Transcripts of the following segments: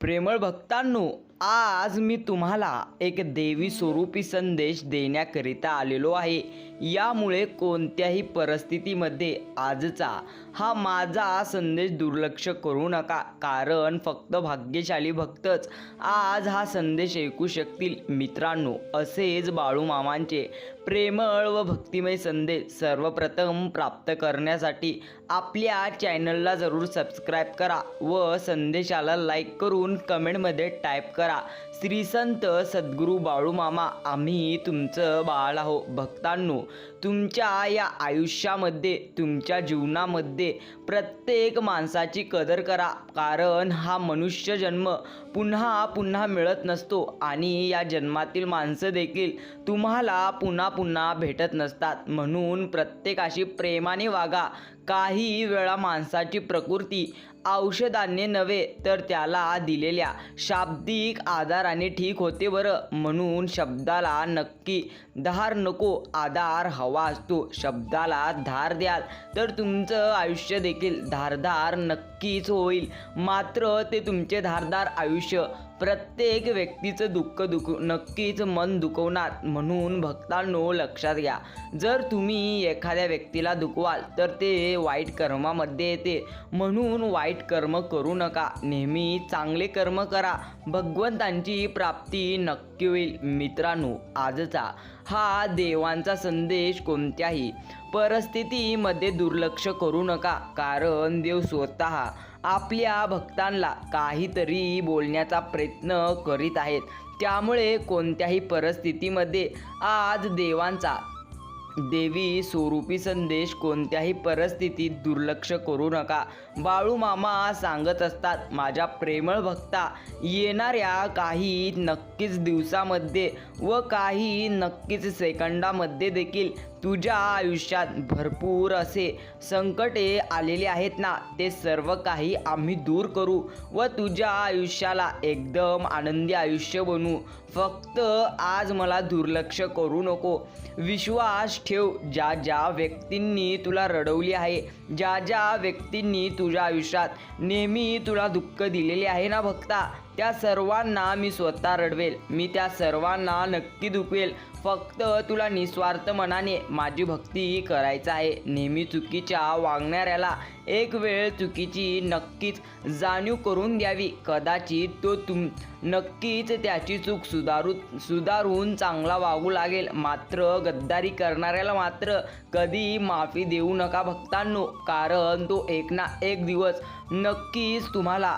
प्रेमळ भक्तांनो, आज मी तुम्हाला एक देवी स्वरूपी संदेश देण्याकरिता आलेलो आहे। यामुळे कोणत्याही परिस्थितीमध्ये आजचा हा माझा संदेश दुर्लक्ष करू नका, कारण फक्त भाग्यशाली भक्तच आज हा संदेश ऐकू शकतील। मित्रांनो, असेच बाळूमामांचे प्रेमळ व भक्तिमय संदेश सर्वप्रथम प्राप्त करण्यासाठी आपल्या चॅनलला जरूर सबस्क्राईब करा व संदेशाला लाईक करून कमेंटमध्ये टाईप करा, श्री संत सद्गुरू बाळूमामा आम्ही तुमचं बाळ आहो। भक्तांनो, तुमच्या या आयुष्यामध्ये, तुमच्या जीवनामध्ये प्रत्येक माणसाची कदर करा, कारण हा मनुष्य जन्म पुन्हा पुन्हा मिळत नसतो आणि या जन्मातील माणसं देखील तुम्हाला पुन्हा पुन्हा भेटत नसतात। म्हणून प्रत्येकाशी प्रेमाने वागा। काही वेळा माणसाची प्रकृती औषधाने नव्हे तर त्याला दिलेल्या शाब्दिक आधाराने ठीक होते बरं। म्हणून शब्दाला नक्की धार नको, आधार हवा असतो। शब्दाला धार द्याल तर तुमचं आयुष्य देखील धारदार नक्कीच होईल। मात्र ते तुमचे धारदार आयुष्य प्रत्येक व्यक्तीचं दुःख नक्कीच मन दुखवणार। म्हणून भक्तांनो, लक्षात घ्या, जर तुम्ही एखाद्या व्यक्तीला दुखवाल तर ते वाईट कर्मामध्ये येते। म्हणून वाईट कर्म करू नका, नेहमी चांगले कर्म करा, भगवंतांची प्राप्ती नक्की होईल। मित्रांनो, आजचा हा देवांचा संदेश कोणत्याही परिस्थितीमध्ये दुर्लक्ष करू नका, कारण देव स्वतः आपल्या भक्तांना काहीतरी बोलण्याचा प्रयत्न करीत आहेत। त्यामुळे कोणत्याही परिस्थितीमध्ये आज देवी स्वरूपी संदेश कोणत्याही परिस्थितीत दुर्लक्ष करू नका। बाळूमामा सांगत असतात, माझ्या प्रेमळ भक्ता, येणाऱ्या काही नक्कीच दिवसामध्ये व काही नक्कीच सेकंदामध्ये देखील तुझ्या आयुष्यात भरपूर असे संकटे आलेले आहेत ना, ते सर्व काही आम्ही दूर करू व तुझ्या आयुष्याला एकदम आनंदी आयुष्य बनवू। फक्त आज मला दुर्लक्ष करू नको, विश्वास ठेव। ज्या ज्या व्यक्तींनी तुला रडवली आहे, ज्या ज्या व्यक्तींनी तुझ्या आयुष्यात नेहमी तुला दुःख दिलेले आहे ना भक्ता, त्या सर्वांना मी स्वतः रडवेल, मी त्या सर्वांना नक्की दुखवेल। फक्त तुला निस्वार्थ मनाने माझी भक्ती करायचं आहे। नेहमी चुकीच्या वागणाऱ्याला एक वेळ चुकीची नक्कीच जाणीव करून द्यावी। कदाचित तो नक्कीच त्याची चूक सुधारून चांगला वागू लागेल, मात्र गद्दारी करणाऱ्याला मात्र कधी माफी देऊ नका भक्तांनो, कारण तो एक ना एक दिवस नक्कीच तुम्हाला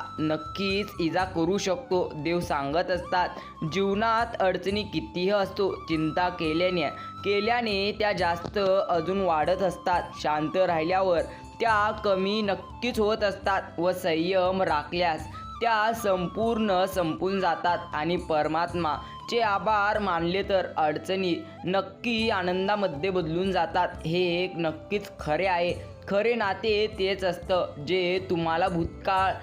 इजा करू शकतो। देव सांगत असतात, जीवनात अडचणी कितीही असतो, चिंता केल्याने त्या जास्त अजून वाढत असतात, शांत राहिल्यावर त्या कमी नक्कीच होत असतात व संयम राखल्यास त्या संपून जातात। आणि परमात्माचे आभार मानले तर अडचणी नक्की आनंदामध्ये बदलून जातात। हे एक नक्कीच खरे आहे। खरे नाते तेच असतं जे तुम्हाला भूतकाळ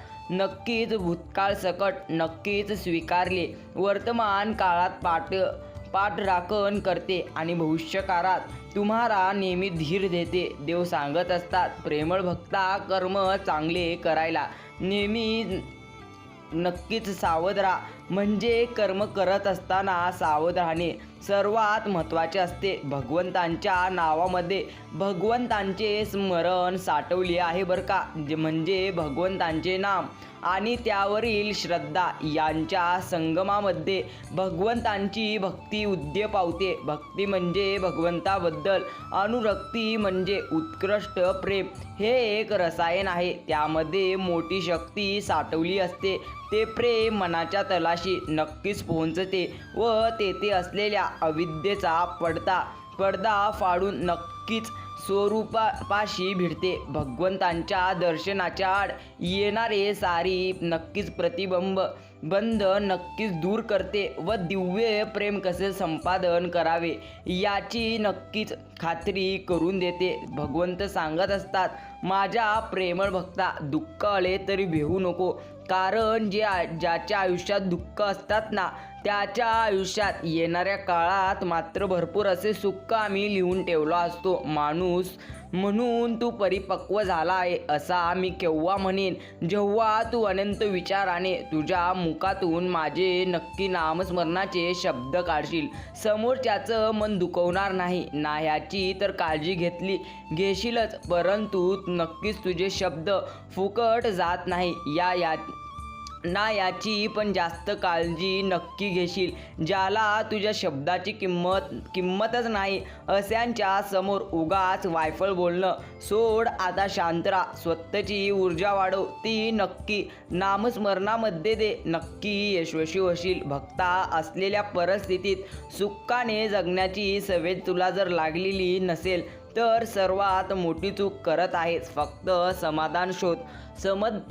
सकट नक्कीच स्वीकारले, वर्तमान काळात पाठराखण करते आणि भविष्यकाळात तुम्हाला नेहमी धीर देते। देव सांगत असतात, प्रेमळ भक्ता, कर्म चांगले करायला नेहमी नक्कीच सावध राहा। म्हणजे कर्म करत असताना सावध राहणे सर्वात महत्त्वाचे असते। भगवंतांच्या नावामध्ये भगवंतांचे स्मरण साठवले आहे बरं का, म्हणजे भगवंतांचे नाम आणि त्यावरील श्रद्धा यांच्या संगमामध्ये भगवंतांची भक्ती उद्य पावते। भक्ती म्हणजे भगवंताबद्दल अनुरक्ती, म्हणजे उत्कृष्ट प्रेम। हे एक रसायन आहे, त्यामध्ये मोठी शक्ती साठवली असते। ते प्रेम मनाच्या तलाशी नक्कीच पोहोचते व तेथे असलेल्या अविद्येचा पडदा फाडून नक्कीच स्वरूपाशी भिडते। भगवंतांच्या दर्शनाच्या आड येणारे सारी नक्कीच बंध नक्कीच दूर करते व दिव्य प्रेम कसे संपादन करावे याची नक्कीच खात्री करून देते। भगवंत सांगत असतात, माझ्या प्रेमळ भक्ता, दुःख आले तरी भेऊ नको, कारण ज्याच्या आयुष्यात दुःख असतात ना, त्याच्या आयुष्यात येणाऱ्या काळात मात्र भरपूर असे सुख आम्ही लिहून ठेवला असतो। माणूस म्हणून तू परिपक्व झाला आहे असा मी केव्हा म्हणेन, जेव्हा तू अनंत विचाराने तुझ्या मुखातून माझे नक्की नामस्मरणाचे शब्द काढशील. समोरच्याचं मन दुखवणार नाही ना ह्याची तर काळजी घेशीलच, परंतु नक्कीच तुझे शब्द फुकट जात नाही याची पण जास्त काळजी नक्की घेशील. ज्याला तुझ्या शब्दाची किंमतच नाही अशांच्या समोर उगाच वायफळ बोलणं सोड. आता शांत राहा, स्वतःची ऊर्जा वाढव, ती नक्की नामस्मरणामध्ये दे, नक्की यशस्वी होशील. भक्ता, असलेल्या परिस्थितीत सुखाने जगण्याची सवय तुला जर लागलेली नसेल तर सर्वात मोठी चूक करत आहेस. फक्त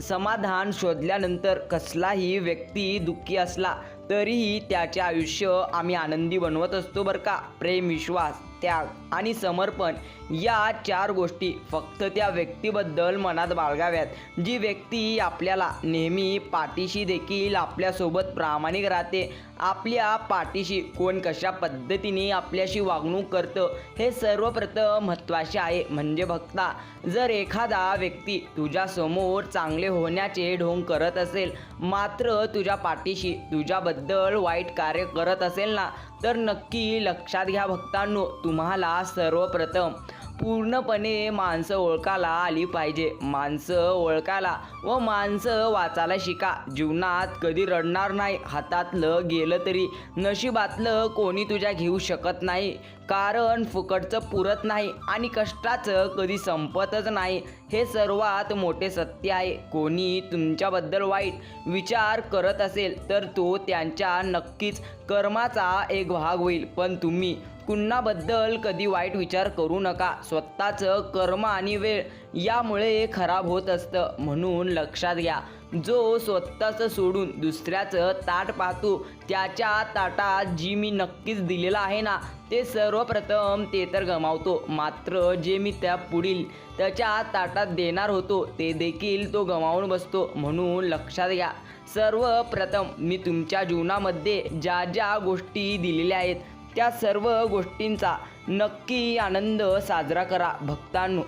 समाधान शोधल्यानंतर कसलाही व्यक्ती दुःखी असला तरीही त्याचे आयुष्य आम्ही आनंदी बनवत असतो बरं का. प्रेम, विश्वास, त्याग आणि समर्पण या 4 गोष्टी फक्त त्या व्यक्तीबद्दल मनात बाळगाव्यात, जी व्यक्ती आपल्याला नेहमी पाठीशी देखील आपल्यासोबत प्रामाणिक राहते. आपल्या पाठीशी कोण कशा पद्धतीने आपल्याशी वागणूक करतं हे सर्वप्रथम महत्त्वाचे आहे. म्हणजे भक्ता, जर एखादा व्यक्ती तुझ्यासमोर चांगले होण्याचे ढोंग करत असेल मात्र तुझ्या पाठीशी तुझ्याबद्दल वाईट कार्य करत असेल ना, तर नक्की लक्षात घ्या भक्तांनो, तुम्हाला सर्वप्रथम पूर्णपणे माणसं ओळखायला आली पाहिजे. माणसं ओळखायला व माणसं वाचायला शिका. जीवनात कधी रडणार नाही. हातातलं गेलं तरी नशिबातलं कोणी तुझ्या घेऊ शकत नाही, कारण फुकटचं पुरत नाही आणि कष्टाचं कधी संपतच नाही. हे सर्वात मोठे सत्य आहे. कोणी तुमच्याबद्दल वाईट विचार करत असेल तर तो त्यांच्या नक्कीच कर्माचा एक भाग होईल, पण तुम्ही कुणाबद्दल कधी वाईट विचार करू नका. स्वतःचं कर्म आणि वेळ यामुळे खराब होत असतं. म्हणून लक्षात घ्या, जो स्वतःचं सोडून दुसऱ्याचं ताट पाहतो त्याच्या ताटात जी मी नक्कीच दिलेलं आहे ना, ते सर्वप्रथम ते तर गमावतो, मात्र जे मी त्या पुढील त्याच्या ताटात देणार होतो ते देखील तो गमावून बसतो. म्हणून लक्षात घ्या, सर्वप्रथम मी तुमच्या जीवनामध्ये ज्या ज्या गोष्टी दिलेल्या आहेत त्या सर्व गोष्टींचा नक्की आनंद साजरा करा. भक्तांनो,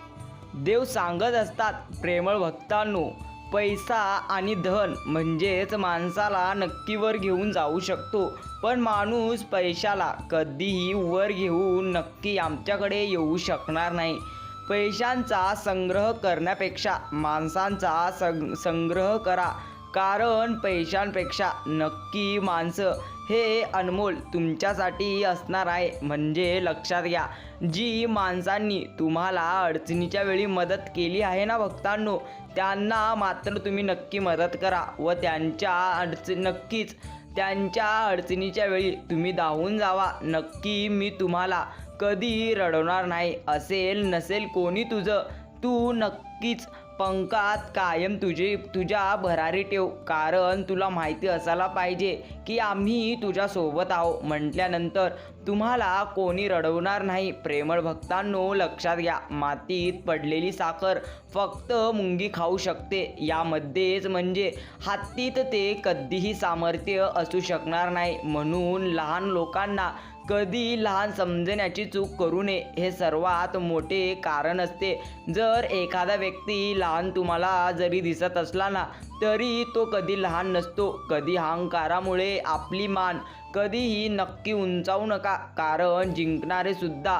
देव सांगत असतात, प्रेमळ भक्तांनो, पैसा आणि धन म्हणजेच माणसाला नक्की वर घेऊन जाऊ शकतो, पण माणूस पैशाला कधीही वर घेऊन नक्की आमच्याकडे येऊ शकणार नाही. पैशांचा संग्रह करण्यापेक्षा माणसांचा संग्रह करा, कारण पैशांपेक्षा नक्की माणसं हे अनमोल तुमच्यासाठी असणार आहे. म्हणजे लक्षात घ्या, जी माणसांनी तुम्हाला अडचणीच्या वेळी मदत केली आहे ना भक्तांनो, त्यांना मात्र तुम्ही नक्की मदत करा व नक्कीच त्यांच्या अडचणीच्या वेळी तुम्ही धावून जावा. नक्की मी तुम्हाला कधी रडवणार नाही. असेल नसेल कोणी तुझं, तू नक्कीच पंखात कायम तुझ्या भरारी ठेव, कारण तुला माहिती असायला पाहिजे की आम्ही तुझ्यासोबत आहो म्हटल्यानंतर तुम्हाला कोणी रडवणार नाही. प्रेमळ भक्तांनो, लक्षात घ्या, मातीत पडलेली साखर फक्त मुंगी खाऊ शकते. यामध्येच म्हणजे हातीत ते कधीही सामर्थ्य असू शकणार नाही. म्हणून लहान लोकांना कधी लहान समजण्याची चूक करू नये, हे सर्वात मोठे कारण असते. जर एखादा व्यक्ती लहान तुम्हाला जरी दिसत असला ना, तरी तो कधी लहान नसतो. कधी अहंकारामुळे आपली मान कधीही नक्की उंचावू नका, कारण जिंकणारे सुद्धा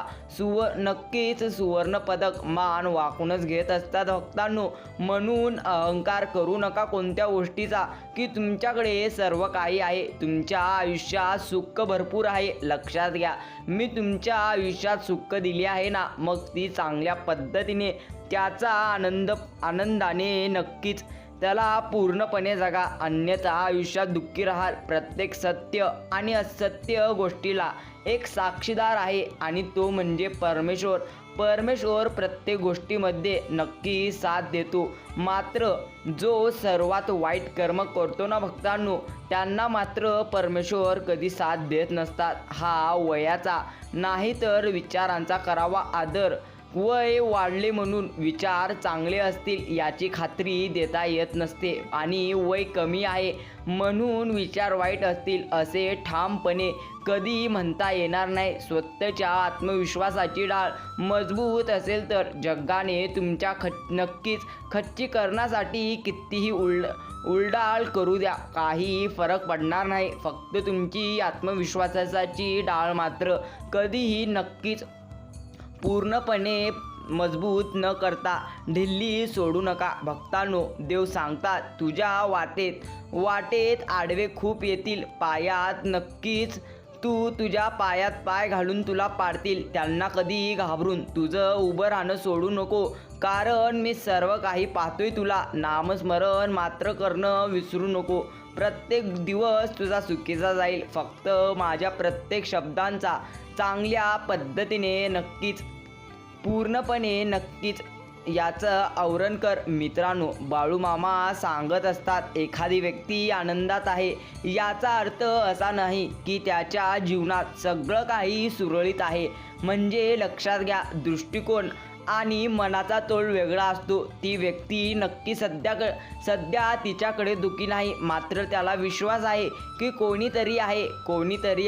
नक्कीच सुवर्ण पदक मान वाकूनच घेत असतात भक्तांनो. म्हणून अहंकार करू नका कोणत्या गोष्टीचा की तुमच्याकडे सर्व काही आहे. तुमच्या आयुष्यात सुख भरपूर आहे. लक्षात घ्या, मी तुमच्या आयुष्यात सुख दिली आहे ना, मग ती चांगल्या पद्धतीने त्याचा आनंदाने नक्कीच त्याला पूर्णपणे जगा, अन्यथा आयुष्यात दुःखी राहाल. प्रत्येक सत्य आणि असत्य गोष्टीला एक साक्षीदार आहे आणि तो म्हणजे परमेश्वर. परमेश्वर प्रत्येक गोष्टीमध्ये नक्की साथ देतो, मात्र जो सर्वात वाईट कर्म करतो ना भक्तांनो, त्यांना मात्र परमेश्वर कधी साथ देत नसतात. हा वयाचा नाही तर विचारांचा करावा आदर. वय वाढले म्हणून विचार चांगले असतील याची खात्री देता येत नसते आणि वय कमी आहे म्हणून विचार वाईट असतील असे ठामपणे कधी म्हणता येणार नाही. स्वतःच्या आत्मविश्वासाची डाळ मजबूत असेल तर जगाने तुमच्या नक्कीच खच्चीकरणासाठी कितीही उलडाल करू द्या, काही फरक पडणार नाही. फक्त तुमची आत्मविश्वासाची डाळ मात्र कधीही नक्कीच पूर्णपणे मजबूत न करता ढिल्ली सोडू नका. भक्तांनो, देव सांगतात तुझ्या वाटेत आडवे खूप येतील, पायात नक्कीच तुझ्या पायात पाय घालून तुला पाडतील. त्यांना कधी घाबरून तुझं उभं राहणं सोडू नको, कारण मी सर्व काही पाहतोय तुला. नामस्मरण मात्र करणं विसरू नको. प्रत्येक दिवस तुझा सुखीचा जाईल. फक्त माझ्या प्रत्येक शब्दांचा चांगल्या पद्धतीने नक्कीच पूर्णपणे नक्कीच याचं आवरण कर. मित्रांनो, बाळूमामा सांगत असतात एखादी व्यक्ती आनंदात आहे याचा अर्थ असा नाही की त्याच्या जीवनात सगळं काही सुरळीत आहे. म्हणजे लक्षात घ्या, दृष्टिकोन आणि मनाचा तोल वेगळा असतो. ती व्यक्ती नक्की सध्या तिच्याकडे दुःखी नाही, मात्र त्याला विश्वास आहे की कोणीतरी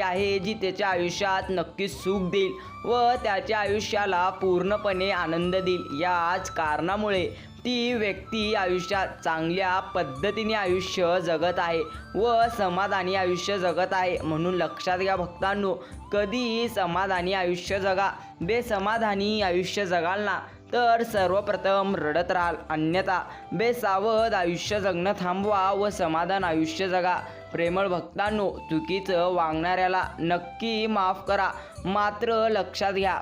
आहे जी त्याच्या आयुष्यात नक्की सुख देईल व त्याच्या आयुष्याला पूर्णपणे आनंद देईल. याच कारणामुळे ती व्यक्ती आयुष्यात चांगल्या पद्धतीने आयुष्य जगत आहे व समाधानी आयुष्य जगत आहे. म्हणून लक्षात घ्या भक्तांनो, कधीही समाधानी आयुष्य जगा. बेसमाधानी आयुष्य जगाल ना तर सर्वप्रथम रडत राहाल, अन्यथा बेसावध आयुष्य जगणं थांबवा व समाधान आयुष्य जगा. प्रेमळ भक्तांनो, चुकीचं वागणाऱ्याला नक्की माफ करा, मात्र लक्षात घ्या,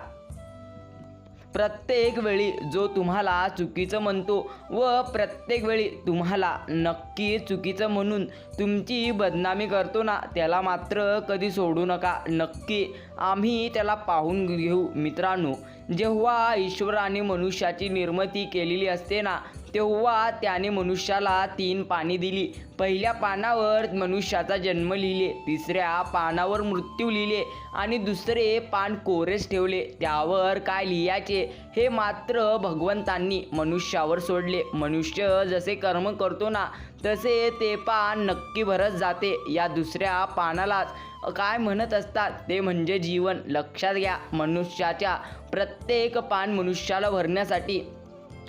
प्रत्येक वेळी जो तुम्हाला चुकीचं म्हणतो व प्रत्येक वेळी तुम्हाला नक्की चुकीचं म्हणून तुमची बदनामी करतो ना, त्याला मात्र कधी सोडू नका. नक्की आम्ही त्याला पाहून घेऊ. मित्रांनो, जेव्हा ईश्वराने मनुष्याची निर्मिती केलेली असते ना, तेव्हा त्याने मनुष्याला 3 पाने दिली. पहिल्या पानावर मनुष्याचा जन्म लिहिले, तिसऱ्या पानावर मृत्यू लिहिले आणि दुसरे पान कोरेच ठेवले. त्यावर काय लिहायचे हे मात्र भगवंतांनी मनुष्यावर सोडले. मनुष्य जसे कर्म करतो ना तसे ते पान नक्की भरत जाते. या दुसऱ्या पानालाच काय म्हणत असतात ते म्हणजे जीवन. लक्षात घ्या, मनुष्याच्या प्रत्येक पान मनुष्याला भरण्यासाठी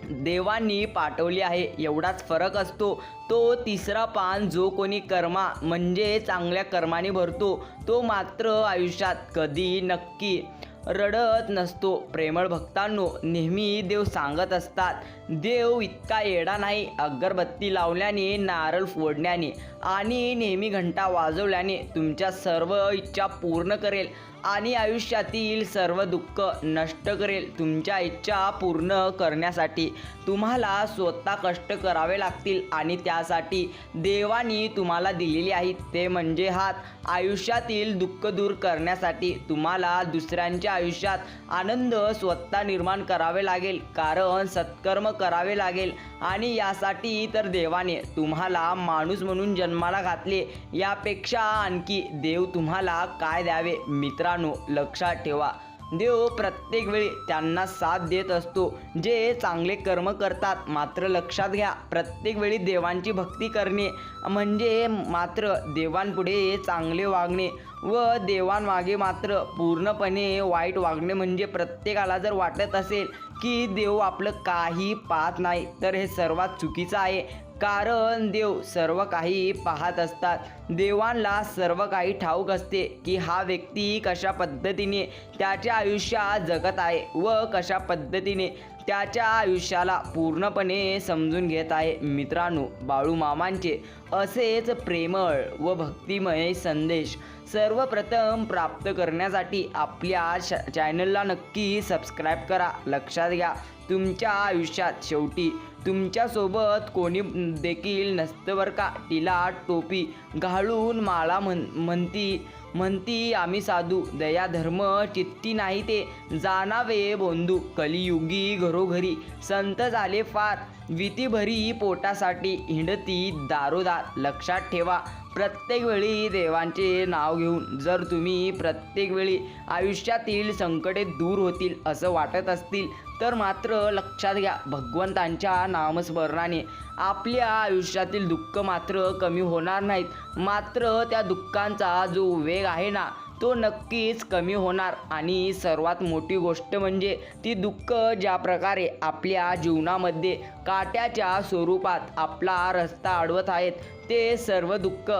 देवांनी पाठवले आहे, एवढाच फरक असतो. तो तिसरा पान जो कोणी कर्मा म्हणजे चांगल्या कर्माने भरतो तो मात्र आयुष्यात कधी नक्की रडत नसतो. प्रेमळ भक्तांनो, नेहमी देव सांगत असतात, देव इतका येडा नाही. अगरबत्ती लावल्याने, नारळ फोडण्याने आणि नेहमी घंटा वाजवल्याने तुमच्या सर्व इच्छा पूर्ण करेल आणि आयुष्यातील सर्व दुःख नष्ट करेल. तुमच्या इच्छा पूर्ण करण्यासाठी तुम्हाला स्वतः कष्ट करावे लागतील आणि त्यासाठी देवानी तुम्हाला दिलेले आहेत ते म्हणजे हात. आयुष्यातील दुःख दूर करण्यासाठी तुम्हाला दुसऱ्यांच्या आयुष्यात आनंद स्वतः निर्माण करावे लागेल, कारण सत्कर्म करावे लागेल आणि यासाठी तर देवाने तुम्हाला माणूस म्हणून जन्माला घातले. यापेक्षा आणखी देव तुम्हाला काय द्यावे? मित्रांनो, लक्षात ठेवा, देव प्रत्येक वेळी त्यांना साथ देत असतो जे चांगले कर्म करतात. मात्र लक्षात घ्या, प्रत्येक वेळी देवांची भक्ती करणे म्हणजे मात्र देवांपुढे चांगले वागणे व देवांमागे मात्र पूर्णपणे वाईट वागणे. म्हणजे प्रत्येकाला जर वाटत असेल की देव आपलं काही पाहत नाही तर हे सर्वात चुकीचं आहे, कारण देव सर्व काही पाहत असतात. देवांना सर्व काही ठाऊक असते की हा व्यक्ती कशा पद्धतीने त्याच्या आयुष्यात जगत आहे व कशा पद्धतीने त्याच्या आयुष्याला पूर्णपणे समजून घेत आहे. मित्रांनो, बाळूमामांचे असेच प्रेमळ व भक्तिमय संदेश सर्वप्रथम प्राप्त करण्यासाठी आपल्या चॅनलला नक्की सबस्क्राईब करा. लक्षात घ्या, तुमच्या आयुष्यात शेवटी तुमच्यासोबत कोणी देखील नसतं बरं का. तिला टोपी घालून माळा म्हणती म्हणती आम्ही साधू, दया धर्म चित्ती नाही ते जाणावे बोंधू. कलियुगी घरोघरी संत झाले फार, वितीभरी पोटासाठी हिंडती दारोदार. लक्षात ठेवा, प्रत्येक वेळी देवांचे नाव घेऊन जर तुम्ही प्रत्येक वेळी आयुष्यातील संकटे दूर होतील असं वाटत असतील तर मात्र लक्षात घ्या, भगवंतांच्या नामस्मरणाने आपल्या आयुष्यातील दुःख मात्र कमी होणार नाहीत. मात्र त्या दुःखांचा जो वेग आहे ना, तो नक्कीच कमी होणार. आणि सर्वात मोठी गोष्ट म्हणजे ती दुःख ज्या प्रकारे आपल्या जीवनामध्ये काट्याच्या स्वरूपात आपला रस्ता अडवत आहेत, ते सर्व दुःख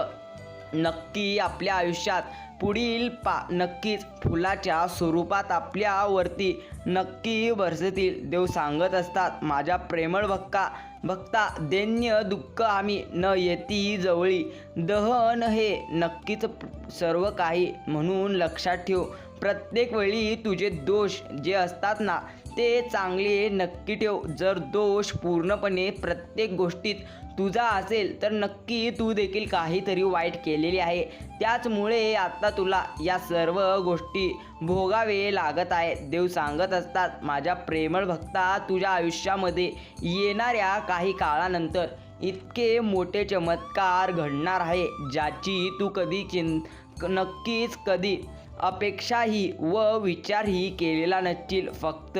नक्की आपल्या आयुष्यात पुढील नक्कीच फुलाच्या स्वरूपात आपल्यावरती नक्की बरसतील. देव सांगत असतात, माझ्या प्रेमळ भक्ता दैन्य दुःख आम्ही न येती जवळी, दहन हे नक्कीच सर्व काही. म्हणून लक्षात ठेव, प्रत्येक वेळी तुझे दोष जे असतात ना, ते चांगले नक्की ठेव. जर दोष पूर्णपणे प्रत्येक गोष्टीत तुझा असेल तर नक्की तू देखील काहीतरी वाईट केलेले आहे. त्याचमुळे आता तुला या सर्व गोष्टी भोगावे लागत आहेत. देव सांगत असतात, माझ्या प्रेमळ भक्ता, तुझ्या आयुष्यामध्ये येणाऱ्या काही काळानंतर इतके मोठे चमत्कार घडणार आहे ज्याची तू नक्कीच कधी अपेक्षाही व विचारही केलेला नसशील. फक्त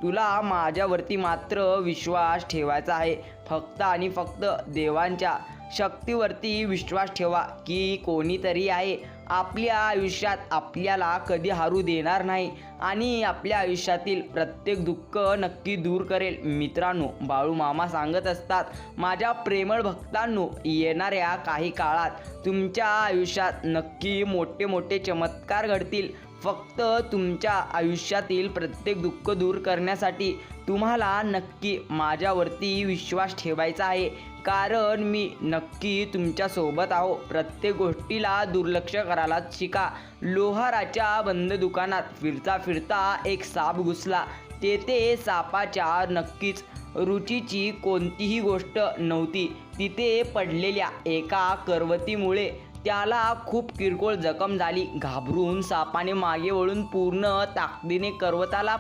तुला माझ्यावरती मात्र विश्वास ठेवायचा आहे. फक्त आणि फक्त देवांच्या शक्तीवरती विश्वास ठेवा की कोणीतरी आहे आपल्या आयुष्यात आपल्याला कधी हरू देणार नाही आणि आपल्या आयुष्यातील प्रत्येक दुःख नक्की दूर करेल. मित्रांनो, बाळू मामा सांगत असतात, माझ्या प्रेमळ भक्तांनो, येणाऱ्या काही काळात तुमच्या आयुष्यात नक्की मोठे मोठे चमत्कार घडतील. फक्त तुमच्या आयुष्यातील प्रत्येक दुःख दूर करण्यासाठी तुम्हाला नक्की माझ्यावरती विश्वास ठेवायचा आहे, कारण मी नक्की तुमच्यासोबत आहो. प्रत्येक गोष्टीला दुर्लक्ष करायला शिका. लोहाराच्या बंद दुकानात फिरता फिरता एक साप घुसला. तेथे सापाच्या नक्कीच रुचीची कोणतीही गोष्ट नव्हती. तिथे पडलेल्या एका करवतीमुळे त्याला खूप किरकोळ जखम झाली. घाबरून सापाने मागे वळून पूर्ण ताकदीने करवताला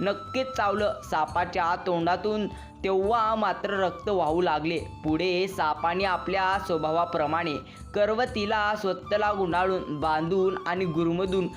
नक्कीच चावलं. सापाच्या तोंडातून तेव्हा मात्र रक्त वाहू लागले. पुढे सापाने आपल्या स्वभावाप्रमाणे करवतीला स्वतःला गुंडाळून बांधून आणि गुरमधून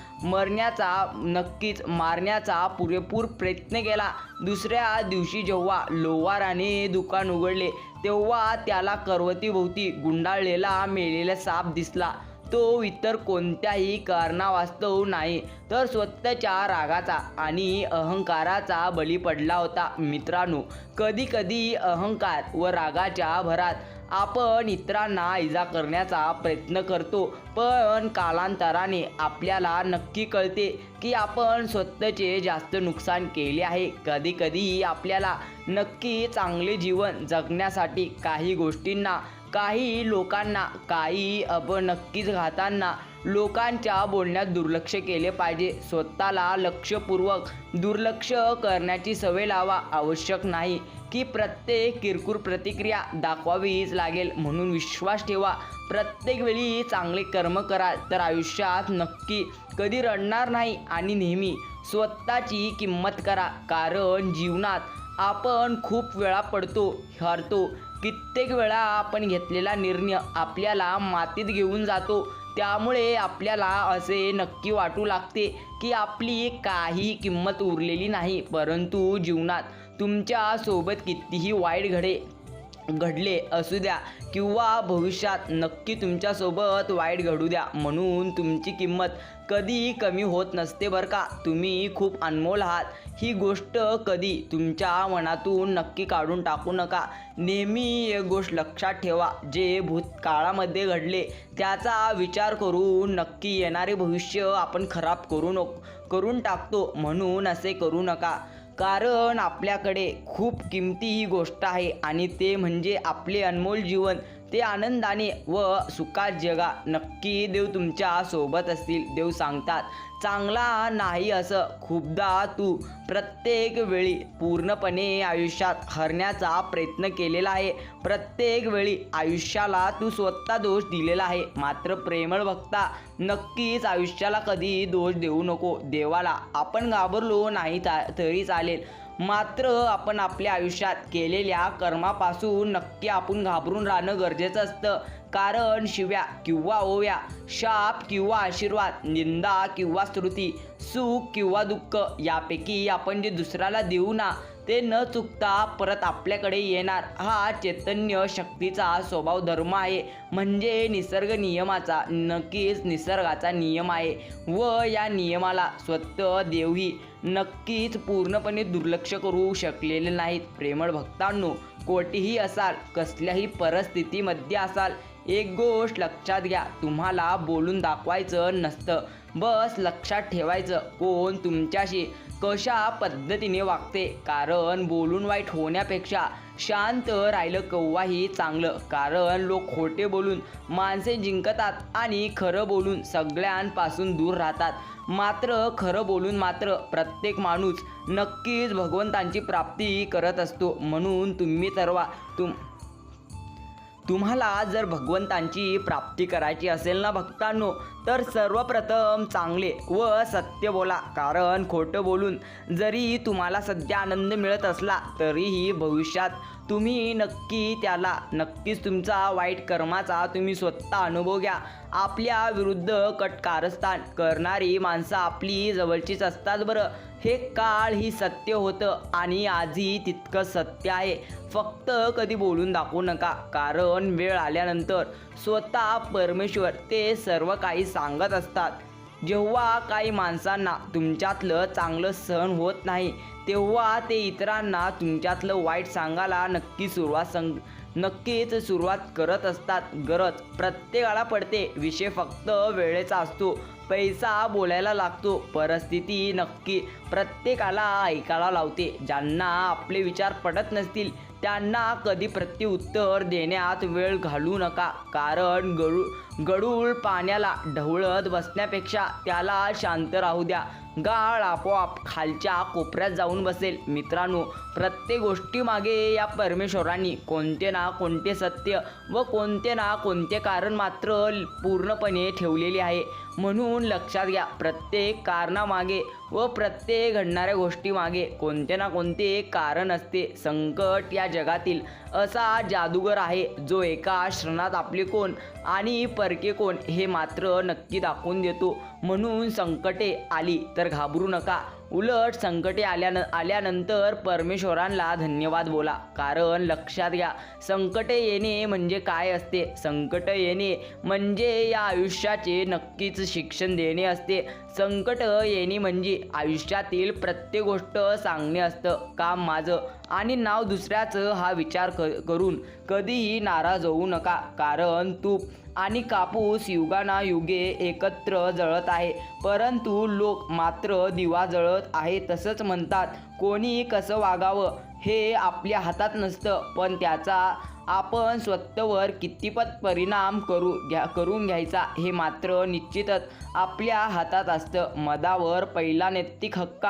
मारण्याचा पुरेपूर प्रयत्न केला. दुसऱ्या दिवशी जेव्हा लोहाराने दुकान उघडले तेव्हा त्याला करवतीभोवती गुंडाळलेला मेलेला साप दिसला. तो इतर कोणत्याही कारणावास्तव नाही तर स्वतःच्या रागाचा आणि अहंकाराचा बळी पडला होता. मित्रांनो, कधी कधी अहंकार व रागाच्या भरात आपण इतरांना इजा करण्याचा प्रयत्न करतो, पण कालांतराने आपल्याला नक्की कळते की आपण स्वतःचे जास्त नुकसान केले आहे. कधी कधी आपल्याला नक्की चांगले जीवन जगण्यासाठी काही गोष्टींना, काही लोकांना, काही नक्कीच घातांना लोकांच्या बोलण्यात दुर्लक्ष केले पाहिजे. स्वतःला लक्षपूर्वक दुर्लक्ष करण्याची सवय लावा. आवश्यक नाही की प्रत्येक किरकोळ प्रतिक्रिया दाखवावीच लागेल म्हणून विश्वास ठेवा. प्रत्येक वेळी चांगले कर्म करा तर आयुष्यात नक्की कधी रडणार नाही. आणि नेहमी स्वतःची किंमत करा, कारण जीवनात आपण खूप वेळा पडतो, हरतो. कित्येक वेळा आपण घेतलेला निर्णय आपल्याला मातीत घेऊन जातो. त्यामुळे आपल्याला असे नक्की वाटू लागते की आपली काही किंमत उरलेली नाही. परंतु जीवनात तुमच्या सोबत कितीही वाईट घडले असू द्या किंवा भविष्यात नक्की तुमच्यासोबत वाईट घडू द्या, म्हणून तुमची किंमत कधी कमी होत नसते बरं का. तुम्ही खूप अनमोल आहात, ही गोष्ट कधी तुमच्या मनातून नक्की काढून टाकू नका. नेहमी एक गोष्ट लक्षात ठेवा, जे भूतकाळामध्ये घडले त्याचा विचार करून नक्की येणारे भविष्य आपण खराब करून टाकतो, म्हणून असे करू नका. कारण आपल्याकडे खूप किमती ही गोष्ट आहे आणि ते म्हणजे आपले अनमोल जीवन. ते आनंदाने व सुखात जगा. नक्की देव तुमच्या सोबत असतील. देव सांगतात, चांगला नाही असं खूपदा तू प्रत्येक वेळी पूर्णपणे आयुष्यात हरण्याचा प्रयत्न केलेला आहे. प्रत्येक वेळी आयुष्याला तू स्वतः दोष दिलेला आहे. मात्र प्रेमळ भक्ता, नक्कीच आयुष्याला कधी दोष देऊ नको. देवाला आपण घाबरलो नाही तरी चालेल, मात्र आपण आपल्या आयुष्यात केलेल्या कर्मापासून नक्की आपण घाबरून राहणं गरजेचं असतं. कारण शिव्या किंवा ओव्या, शाप किंवा आशीर्वाद, निंदा किंवा स्तुती, सुख किंवा दुःख यापैकी आपण जे दुसऱ्याला देऊ ना, ते न चुकता परत आपल्याकडे येणार. हा चैतन्य शक्तीचा स्वभाव धर्म आहे, म्हणजे निसर्ग नियमाचा, नक्कीच निसर्गाचा नियम आहे. व या नियमाला स्वतः देवही नक्कीच पूर्णपणे दुर्लक्ष करू शकलेले नाहीत. प्रेमळ भक्तांनो, कोठेही असाल, कसल्याही परिस्थितीमध्ये असाल, एक गोष्ट लक्षात घ्या, तुम्हाला बोलून दाखवायचं नसतं. बस लक्षात ठेवायचं कोण तुमच्याशी कशा पद्धतीने वागते. कारण बोलून वाईट होण्यापेक्षा शांत राहिलं केव्हाही चांगलं. कारण लोक खोटे बोलून माणसे जिंकतात आणि खरं बोलून सगळ्यांपासून दूर राहतात. मात्र खरं बोलून मात्र प्रत्येक माणूस नक्कीच भगवंतांची प्राप्ती करत असतो. म्हणून तुम्ही ठरवा, तुम्हाला जर भगवंतांची प्राप्ती करायची असेल ना भक्तांनो, तर सर्वप्रथम चांगले व सत्य बोला. कारण खोटं बोलून जरी तुम्हाला सध्या आनंद मिळत असला तरीही भविष्यात तुम्ही नक्कीच तुमचा वाईट कर्माचा तुम्ही स्वतः अनुभव घ्या. आपल्या विरुद्ध कारस्थान करणारी माणसं आपली जवळचीच असतात बरं. हे काळ ही सत्य होतं आणि आजही तितकंच सत्य आहे. फक्त कधी बोलून दाखवू नका, कारण वेळ आल्यानंतर स्वतः परमेश्वर ते सर्व काही सांगत असतात. जेव्हा काही माणसांना तुमच्यातलं चांगलं सहन होत नाही, तेव्हा ते इतरांना तुमच्यातलं वाईट सांगायला नक्कीच सुरुवात करत असतात. गरज प्रत्येकाला पडते, विषय फक्त वेळेचा असतो. पैसा बोलायला लागतो, परिस्थिती नक्की प्रत्येकाला ऐकायला लावते. ज्यांना आपले विचार पटत नसतील त्यांना कधी प्रत्युत्तर देण्यात वेळ घालवू नका. कारण गढूळ पाण्याला ढवळत बसण्यापेक्षा त्याला शांत राहू द्या. गाळ आपोआप खालच्या कोपऱ्यात जाऊन बसेल. मित्रांनो, प्रत्येक गोष्टीमागे या परमेश्वरांनी कोणते ना कोणते सत्य व कोणते ना कोणते कारण मात्र पूर्णपणे ठेवलेले आहे. म्हणून लक्षात घ्या, प्रत्येक कारणामागे व प्रत्येक घडणाऱ्या गोष्टीमागे कोणते ना कोणते कारण असते. संकट या जगातील असा जादूगर आहे जो एका क्षणात आपले कोण आणि परके कोण हे मात्र नक्की दाखवून देतो. म्हणून संकटे आली तर घाबरू नका. उलट संकटे आल्यानंतर परमेश्वरांना धन्यवाद बोला. कारण लक्षात घ्या, संकटे येणे म्हणजे काय असते. संकट येणे म्हणजे या आयुष्याचे नक्कीच शिक्षण देणे असते. संकट येणे म्हणजे आयुष्यातील प्रत्येक गोष्ट सांगणे असतं. काम माझं आणि नाव दुसऱ्याचं हा विचार करून कधीही नाराज होऊ नका. कारण तूप आणि कापूस युगानायुगे एकत्र जळत आहे, परंतु लोक मात्र दिवा जळत आहे. तसंच म्हणतात, कोणी कसं वागावं हे आपल्या हातात नसतं, पण त्याचा आपण स्वतःवर कितीपत परिणाम करून घ्यायचा हे मात्र निश्चितच आपल्या हातात असतं. मधावर पहिला नैतिक हक्क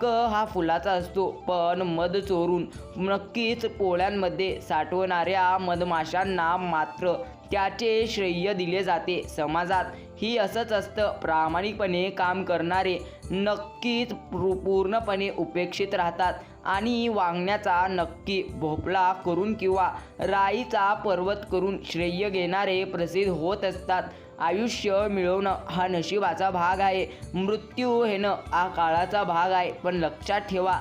हा फुलाचा असतो, पण मध चोरून नक्कीच पोळ्यांमध्ये साठवणाऱ्या मधमाशांना मात्र त्याचे श्रेय दिले जाते. समाजात ही असंच असतं. प्रामाणिकपणे काम करणारे नक्कीच पूर्णपणे उपेक्षित राहतात आणि वागण्याचा नक्की भोपळा करून किंवा राईचा पर्वत करून श्रेय घेणारे प्रसिद्ध होत असतात. आयुष्य मिळवणं हा नशिबाचा भाग आहे, मृत्यू येणं हा काळाचा भाग आहे. पण लक्षात ठेवा,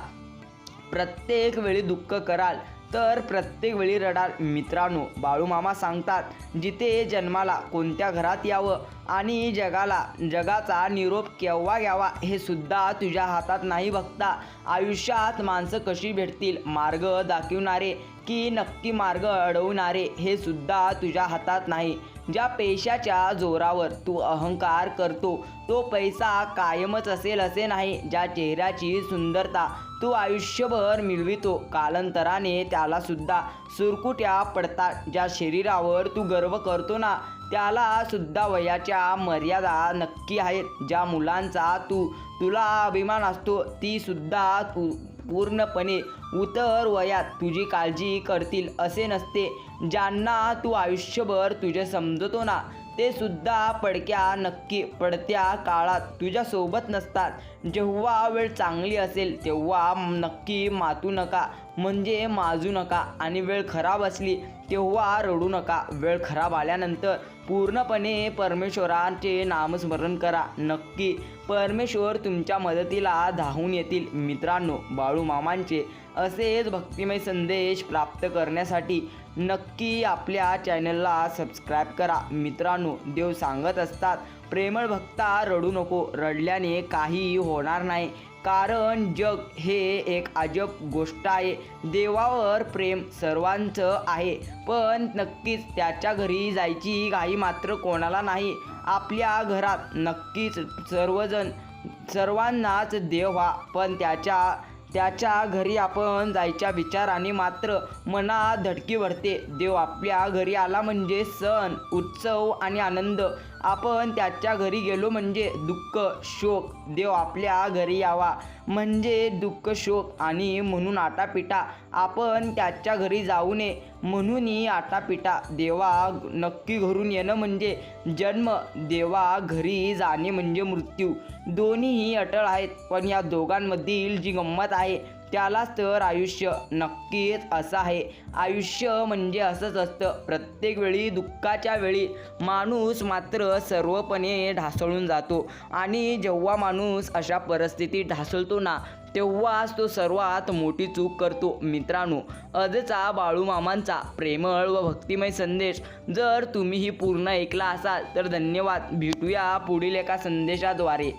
प्रत्येक वेळी दुःख कराल तर प्रत्येक वेळी रडाल. मित्रांनो, बाळूमामा सांगतात, जिथे जन्माला कोणत्या घरात यावं आणि जगाचा निरोप केव्हा घ्यावा हे सुद्धा तुझ्या हातात नाही. बघता आयुष्यात माणसं कशी भेटतील, मार्ग दाखवणारे की नक्की मार्ग अडवणारे हे सुद्धा तुझ्या हातात नाही. ज्या पैशाच्या जोरावर तू अहंकार करतो तो पैसा कायमच असेल असे नाही. ज्या चेहऱ्याची सुंदरता तू आयुष्यभर मिळवितो कालांतराने त्याला सुद्धा सुरकुत्या पडतात. ज्या शरीरावर तू गर्व करतो ना त्याला सुद्धा वयाच्या मर्यादा नक्की आहेत. ज्या मुलांचा तुला अभिमान असतो ती सुद्धा पूर्णपणे उतर वयात तुझी काळजी करतील असे नसते. ज्यांना तू आयुष्यभर तुझे समजतो ना ते सुद्धा पडत्या काळात तुझ्यासोबत नसतात. जेव्हा वेळ चांगली असेल तेव्हा नक्की मातू नका म्हणजे माजू नका आणि वेळ खराब असली तेव्हा रडू नका. वेळ खराब आल्यानंतर पूर्णपणे परमेश्वराचे नामस्मरण करा. नक्की परमेश्वर तुमच्या मदतीला धावून येतील. मित्रांनो, बाळूमामांचे असेच भक्तिमय संदेश प्राप्त करण्यासाठी नक्की आपल्या चॅनलला सबस्क्राईब करा. मित्रांनो, देव सांगत असतात प्रेमळ भक्ता रडू नको. रडल्याने काहीही होणार नाही कारण जग हे एक अजब गोष्ट आहे. देवावर प्रेम सर्वांचं आहे पण नक्कीच त्याच्या घरी जायची घाई मात्र कोणाला नाही. आपल्या घरात नक्कीच सर्वांनाच देव व्हा पण त्याच्या घरी आपण जायच्या विचाराने मात्र मनात धडकी भरते. देव आपल्या घरी आला म्हणजे सण उत्सव आणि आनंद. आपण त्याच्या घरी गेलो म्हणजे दुःख शोक. देव आपल्या घरी यावा म्हणजे दुःख शोक आणि म्हणून आटापिटा. आपण त्याच्या घरी जाऊ नये म्हणूनही आटापिटा. देवा नक्की घरून येणं म्हणजे जन्म, देवा घरी जाणे म्हणजे मृत्यू. दोन्हीही अटळ आहेत पण या दोघांमधील जी गंमत आहे त्यालाच तर आयुष्य नक्कीच असं आहे. आयुष्य म्हणजे असंच असतं. प्रत्येक वेळी दुःखाच्या वेळी माणूस मात्र सर्वपणे ढासळून जातो आणि जेव्हा माणूस अशा परिस्थितीत ढासळतो ना तेव्हाच तो सर्वात मोठी चूक करतो. मित्रांनो, आजचा बाळूमामांचा प्रेमळ व भक्तिमय संदेश जर तुम्हीही पूर्ण ऐकला असाल तर धन्यवाद. भेटूया पुढील एका संदेशाद्वारे.